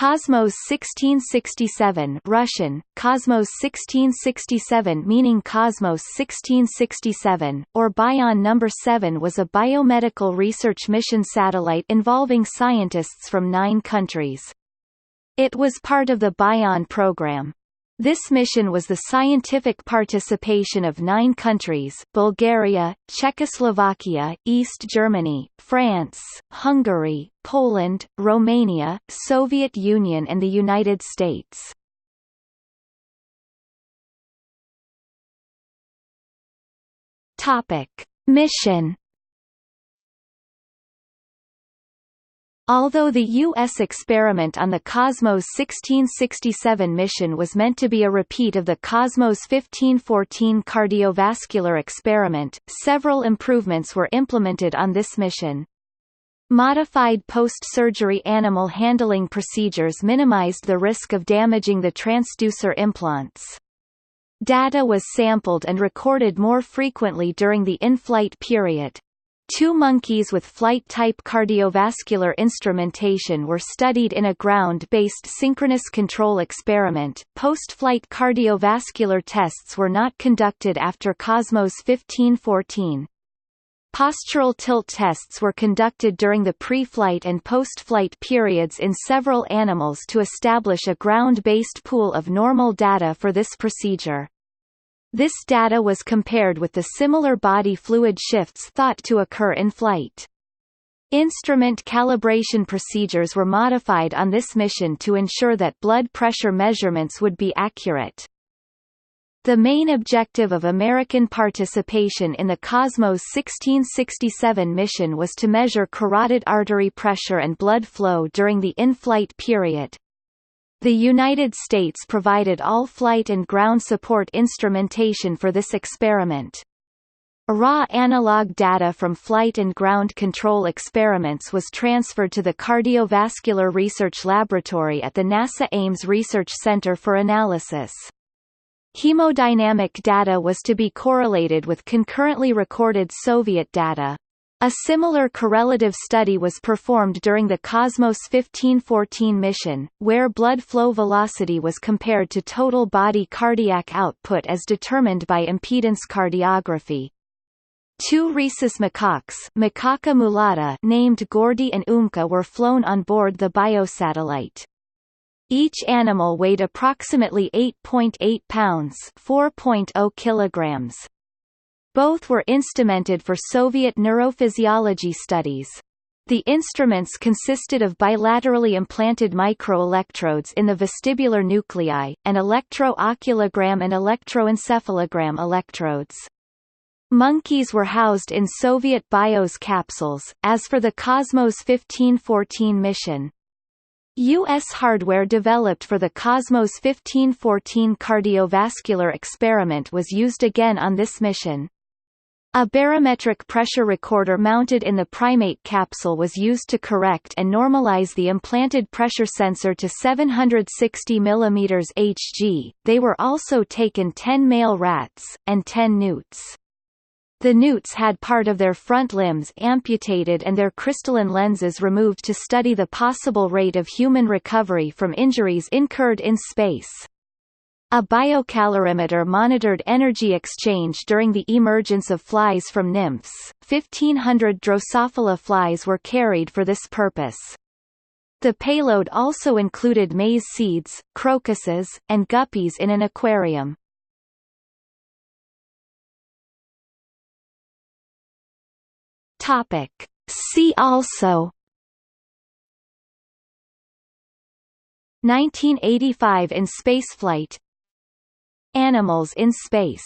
Cosmos 1667 Russian, Cosmos 1667 meaning Cosmos 1667, or Bion No. 7 was a biomedical research mission satellite involving scientists from 9 countries. It was part of the Bion program. This mission was the scientific participation of 9 countries: Bulgaria, Czechoslovakia, East Germany, France, Hungary, Poland, Romania, Soviet Union and the United States. Topic: Mission. Although the U.S. experiment on the Cosmos 1667 mission was meant to be a repeat of the Cosmos 1514 cardiovascular experiment, several improvements were implemented on this mission. Modified post-surgery animal handling procedures minimized the risk of damaging the transducer implants. Data was sampled and recorded more frequently during the in-flight period. 2 monkeys with flight-type cardiovascular instrumentation were studied in a ground-based synchronous control experiment. Post-flight cardiovascular tests were not conducted after Cosmos 1514. Postural tilt tests were conducted during the pre-flight and post-flight periods in several animals to establish a ground-based pool of normal data for this procedure. This data was compared with the similar body fluid shifts thought to occur in flight. Instrument calibration procedures were modified on this mission to ensure that blood pressure measurements would be accurate. The main objective of American participation in the Cosmos 1667 mission was to measure carotid artery pressure and blood flow during the in-flight period. The United States provided all flight and ground support instrumentation for this experiment. Raw analog data from flight and ground control experiments was transferred to the Cardiovascular Research Laboratory at the NASA Ames Research Center for analysis. Hemodynamic data was to be correlated with concurrently recorded Soviet data. A similar correlative study was performed during the Cosmos 1514 mission, where blood flow velocity was compared to total body cardiac output as determined by impedance cardiography. 2 rhesus macaques, Macaca mulatta, named Gordy and Umka, were flown on board the biosatellite. Each animal weighed approximately 8.8 pounds (4.0 kilograms). Both were instrumented for Soviet neurophysiology studies. The instruments consisted of bilaterally implanted microelectrodes in the vestibular nuclei, and electro-oculogram and electroencephalogram electrodes. Monkeys were housed in Soviet BIOS capsules, as for the Cosmos 1514 mission. U.S. hardware developed for the Cosmos 1514 cardiovascular experiment was used again on this mission. A barometric pressure recorder mounted in the primate capsule was used to correct and normalize the implanted pressure sensor to 760 mm Hg. They were also taken 10 male rats, and 10 newts. The newts had part of their front limbs amputated and their crystalline lenses removed to study the possible rate of human recovery from injuries incurred in space. A biocalorimeter monitored energy exchange during the emergence of flies from nymphs. 1,500 Drosophila flies were carried for this purpose. The payload also included maize seeds, crocuses, and guppies in an aquarium. Topic. See also: 1985 in spaceflight, Animals in space.